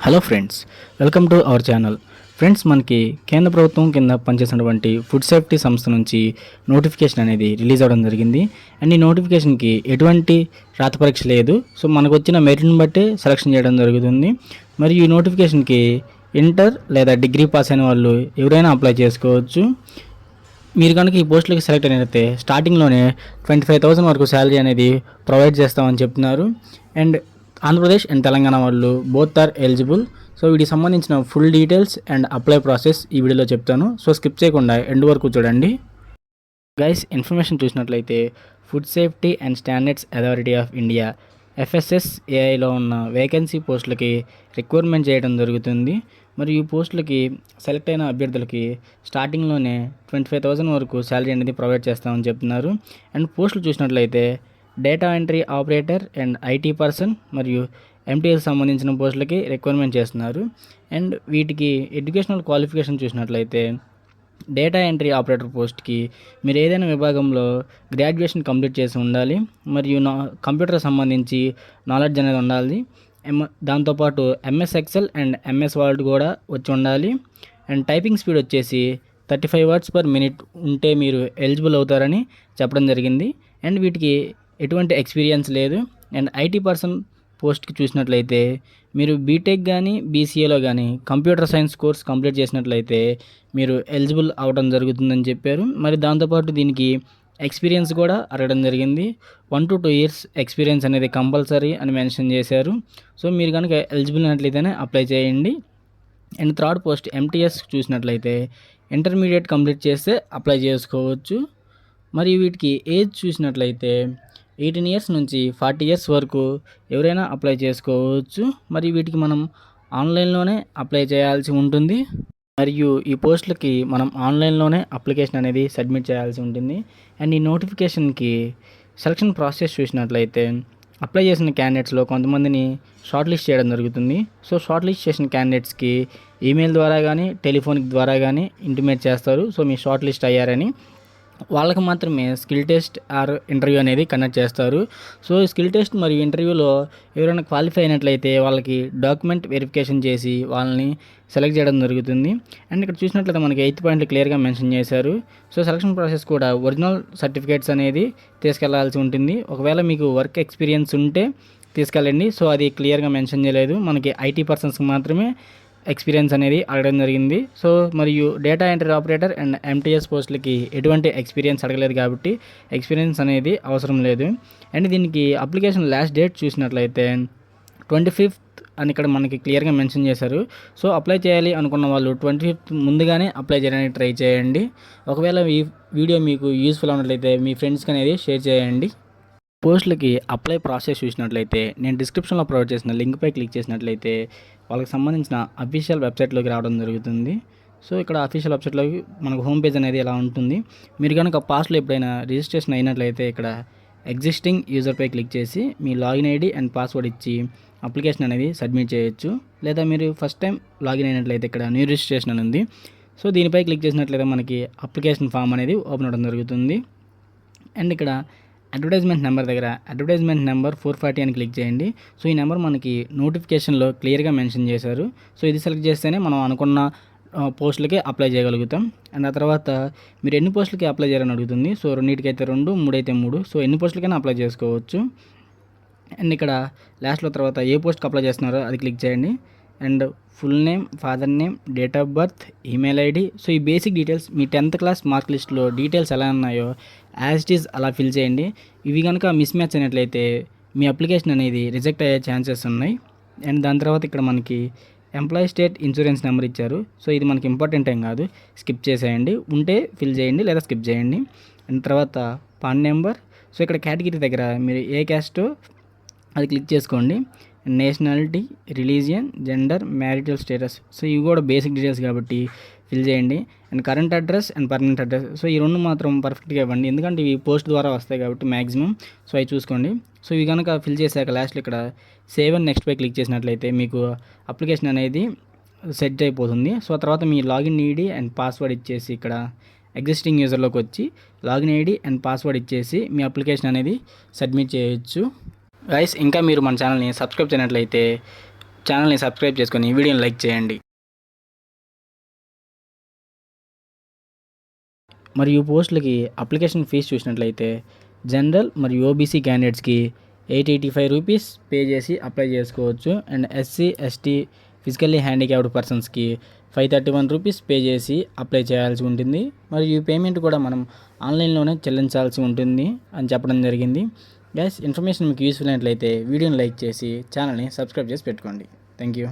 Hello friends, welcome to our channel. Friends, మనకి కేంద్ర ప్రభుత్వం కింద పనిచేసినటువంటి ఫుడ్ సేఫ్టీ సంస్థ నుంచి నోటిఫికేషన్ అనేది రిలీజ్ అవ్వడం జరిగింది. అండ్ ఈ నోటిఫికేషన్కి ఎటువంటి రాత పరీక్ష లేదు. సో మనకు వచ్చిన మెరిట్ని బట్టే సెలక్షన్ చేయడం జరుగుతుంది. మరియు ఈ నోటిఫికేషన్కి ఇంటర్ లేదా డిగ్రీ పాస్ అయిన వాళ్ళు ఎవరైనా అప్లై చేసుకోవచ్చు. మీరు కనుక ఈ పోస్టులకి సెలెక్ట్ అయినట్లయితే స్టార్టింగ్లోనే 25,000 వరకు శాలరీ అనేది ప్రొవైడ్ చేస్తామని చెప్తున్నారు. అండ్ ఆంధ్రప్రదేశ్ అండ్ తెలంగాణ వాళ్ళు బోత్ ఆర్ ఎలిజిబుల్. సో వీటికి సంబంధించిన full details and apply process ఈ వీడియోలో చెప్తాను. సో స్కిప్ చేయకుండా ఎండ్ వరకు చూడండి. గైస్, ఇన్ఫర్మేషన్ చూసినట్లయితే food safety and standards authority of India FSSAIలో ఉన్న వేకెన్సీ పోస్టులకి రిక్వైర్మెంట్ చేయడం జరుగుతుంది. మరియు ఈ పోస్టులకి సెలెక్ట్ అయిన అభ్యర్థులకి స్టార్టింగ్లోనే 25,000 వరకు శాలరీ అనేది ప్రొవైడ్ చేస్తామని చెప్తున్నారు. అండ్ పోస్టులు చూసినట్లయితే data entry operator and IT person మరియు MTS సంబంధించిన పోస్టులకి రిక్వైర్మెంట్ చేస్తున్నారు. అండ్ వీటికి ఎడ్యుకేషనల్ క్వాలిఫికేషన్ చూసినట్లయితే డేటా ఎంట్రీ ఆపరేటర్ పోస్ట్కి మీరు ఏదైనా విభాగంలో గ్రాడ్యుయేషన్ కంప్లీట్ చేసి ఉండాలి. మరియు కంప్యూటర్ సంబంధించి నాలెడ్జ్ అనేది ఉండాలి. దాంతోపాటు MS Excel and MS Word కూడా వచ్చి ఉండాలి. అండ్ టైపింగ్ స్పీడ్ వచ్చేసి 35 words per minute ఉంటే మీరు ఎలిజిబుల్ అవుతారని చెప్పడం జరిగింది. అండ్ వీటికి ఎటువంటి ఎక్స్పీరియన్స్ లేదు. అండ్ IT పర్సన్ పోస్ట్కి చూసినట్లయితే మీరు బీటెక్ కానీ BCAలో కానీ కంప్యూటర్ సైన్స్ కోర్స్ కంప్లీట్ చేసినట్లయితే మీరు ఎలిజిబుల్ అవ్వడం జరుగుతుందని చెప్పారు. మరి దాంతోపాటు దీనికి ఎక్స్పీరియన్స్ కూడా అడగడం జరిగింది. 1 to 2 years ఎక్స్పీరియన్స్ అనేది కంపల్సరీ అని మెన్షన్ చేశారు. సో మీరు కనుక ఎలిజిబుల్ అయినట్లయితేనే అప్లై చేయండి. అండ్ థర్డ్ పోస్ట్ MTS చూసినట్లయితే ఇంటర్మీడియట్ కంప్లీట్ చేస్తే అప్లై చేసుకోవచ్చు. మరియు వీటికి ఏజ్ చూసినట్లయితే 18 years నుంచి 40 years వరకు ఎవరైనా అప్లై చేసుకోవచ్చు. మరియు వీటికి మనం ఆన్లైన్లోనే అప్లై చేయాల్సి ఉంటుంది. మరియు ఈ పోస్టులకి మనం ఆన్లైన్లోనే అప్లికేషన్ అనేది సబ్మిట్ చేయాల్సి ఉంటుంది. అండ్ ఈ నోటిఫికేషన్కి సెలక్షన్ ప్రాసెస్ చూసినట్లయితే అప్లై చేసిన క్యాండిడేట్స్లో కొంతమందిని షార్ట్ లిస్ట్ చేయడం జరుగుతుంది. సో షార్ట్ లిస్ట్ చేసిన క్యాండిడేట్స్కి ఈమెయిల్ ద్వారా కానీ టెలిఫోనిక్ ద్వారా కానీ ఇంటిమేట్ చేస్తారు. సో మీ షార్ట్ లిస్ట్ అయ్యారని. వాళ్ళకి మాత్రమే స్కిల్ టెస్ట్ ఆర్ ఇంటర్వ్యూ అనేది కండక్ట్ చేస్తారు. సో స్కిల్ టెస్ట్ మరియు ఇంటర్వ్యూలో ఎవరైనా క్వాలిఫై అయినట్లయితే వాళ్ళకి డాక్యుమెంట్ వెరిఫికేషన్ చేసి వాళ్ళని సెలెక్ట్ చేయడం జరుగుతుంది. అండ్ ఇక్కడ చూసినట్లయితే మనకి 8 పాయింట్లు క్లియర్గా మెన్షన్ చేశారు. సో సెలక్షన్ ప్రాసెస్ కూడా ఒరిజినల్ సర్టిఫికేట్స్ అనేది తీసుకెళ్లాల్సి ఉంటుంది. ఒకవేళ మీకు వర్క్ ఎక్స్పీరియన్స్ ఉంటే తీసుకెళ్ళండి. సో అది క్లియర్గా మెన్షన్ చేయలేదు. మనకి IT పర్సన్స్కి మాత్రమే ఎక్స్పీరియన్స్ అనేది అడగడం జరిగింది. సో మరియు data entry operator and MTS పోస్టులకి ఎటువంటి ఎక్స్పీరియన్స్ అడగలేదు కాబట్టి ఎక్స్పీరియన్స్ అనేది అవసరం లేదు. అండ్ దీనికి అప్లికేషన్ లాస్ట్ డేట్ చూసినట్లయితే 25th అని ఇక్కడ మనకి క్లియర్గా మెన్షన్ చేశారు. సో అప్లై చేయాలి అనుకున్న వాళ్ళు 25th ముందుగానే అప్లై చేయడానికి ట్రై చేయండి. ఒకవేళ ఈ వీడియో మీకు యూస్ఫుల్ అయినట్లయితే మీ ఫ్రెండ్స్కి అనేది షేర్ చేయండి. పోస్టులకి అప్లై ప్రాసెస్ చూసినట్లయితే నేను డిస్క్రిప్షన్లో ప్రొవైడ్ చేసిన లింక్పై క్లిక్ చేసినట్లయితే వాళ్ళకి సంబంధించిన అఫీషియల్ వెబ్సైట్లోకి రావడం జరుగుతుంది. సో ఇక్కడ అఫీషియల్ వెబ్సైట్లోకి మనకు హోమ్ పేజ్ అనేది ఎలా ఉంటుంది. మీరు కనుక పాస్ట్లో ఎప్పుడైనా రిజిస్ట్రేషన్ అయినట్లయితే ఇక్కడ ఎగ్జిస్టింగ్ యూజర్పై క్లిక్ చేసి మీ లాగిన్ ID అండ్ పాస్వర్డ్ ఇచ్చి అప్లికేషన్ అనేది సబ్మిట్ చేయొచ్చు. లేదా మీరు ఫస్ట్ టైం లాగిన్ అయినట్లయితే ఇక్కడ న్యూ రిజిస్ట్రేషన్ అని ఉంది. సో దీనిపై క్లిక్ చేసినట్లయితే మనకి అప్లికేషన్ ఫామ్ అనేది ఓపెన్ అవ్వడం జరుగుతుంది. అండ్ ఇక్కడ అడ్వర్టైజ్మెంట్ నెంబర్ దగ్గర అడ్వర్టైజ్మెంట్ నెంబర్ 440 అని క్లిక్ చేయండి. సో ఈ నెంబర్ మనకి నోటిఫికేషన్లో క్లియర్గా మెన్షన్ చేశారు. సో ఇది సెలెక్ట్ చేస్తేనే మనం అనుకున్న పోస్టులకి అప్లై చేయగలుగుతాం. అండ్ ఆ తర్వాత మీరు ఎన్ని పోస్టులకి అప్లై చేయాలని అడుగుతుంది. సో 2 అయితే 2, 3 అయితే 3. సో ఎన్ని పోస్టులకైనా అప్లై చేసుకోవచ్చు. అండ్ ఇక్కడ లాస్ట్లో తర్వాత ఏ పోస్ట్కి అప్లై చేస్తున్నారో అది క్లిక్ చేయండి. And full name, father name, date of birth, email ID. So ఈ బేసిక్ డీటెయిల్స్ మీ 10th క్లాస్ మార్క్ లిస్ట్లో డీటెయిల్స్ ఎలా ఉన్నాయో యాజ్ ఇట్ ఈజ్ అలా ఫిల్ చేయండి. ఇవి కనుక మిస్ మ్యాచ్ అయినట్లయితే మీ అప్లికేషన్ అనేది రిజెక్ట్ అయ్యే ఛాన్సెస్ ఉన్నాయి. అండ్ దాని తర్వాత ఇక్కడ మనకి ఎంప్లాయీ స్టేట్ ఇన్సూరెన్స్ నెంబర్ ఇచ్చారు. సో ఇది మనకి ఇంపార్టెంట్ ఏం కాదు, స్కిప్ చేసేయండి. ఉంటే ఫిల్ చేయండి లేదా స్కిప్ చేయండి. అండ్ తర్వాత పాన్ నెంబర్. సో ఇక్కడ కేటగిరీ దగ్గర మీరు ఏ క్యాస్టో అది క్లిక్ చేసుకోండి. Nationality, religion, gender, marital status. So ఇవి కూడా బేసిక్ డీటెయిల్స్ కాబట్టి ఫిల్ చేయండి. And current address and permanent address. So ఈ 2 మాత్రం పర్ఫెక్ట్గా ఇవ్వండి, ఎందుకంటే ఇవి పోస్ట్ ద్వారా వస్తాయి కాబట్టి మ్యాక్సిమం. సో అవి చూసుకోండి. సో ఇవి కనుక ఫిల్ చేశాక లాస్ట్లో ఇక్కడ సేవ్ అండ్ నెక్స్ట్ పై క్లిక్ చేసినట్లయితే మీకు అప్లికేషన్ అనేది సెట్ అయిపోతుంది. సో తర్వాత మీ లాగిన్ ID అండ్ పాస్వర్డ్ ఇచ్చేసి ఇక్కడ ఎగ్జిస్టింగ్ యూజర్లోకి వచ్చి లాగిన్ ID అండ్ పాస్వర్డ్ ఇచ్చేసి మీ అప్లికేషన్ అనేది సబ్మిట్ చేయొచ్చు. గైస్, ఇంకా మీరు మన ఛానల్ని సబ్స్క్రైబ్ చేయనట్లయితే ఛానల్ని సబ్స్క్రైబ్ చేసుకొని వీడియోని లైక్ చేయండి. మరియు పోస్టులకి అప్లికేషన్ ఫీజు చూసినట్లయితే జనరల్ మరియు ఓబీసీ క్యాండిడేట్స్కి రూ. 885 పే చేసి అప్లై చేసుకోవచ్చు. And SC ST physically handicapped పర్సన్స్కి రూ. 531 పే చేసి అప్లై చేయాల్సి ఉంటుంది. మరియు ఈ పేమెంట్ కూడా మనం ఆన్లైన్లోనే చెల్లించాల్సి ఉంటుంది అని చెప్పడం జరిగింది. గైస్, ఇన్ఫర్మేషన్ మీకు యూస్ఫుల్ అయినట్లయితే వీడియోని లైక్ చేసి ఛానల్ని సబ్స్క్రైబ్ చేసి పెట్టుకోండి. Thank you.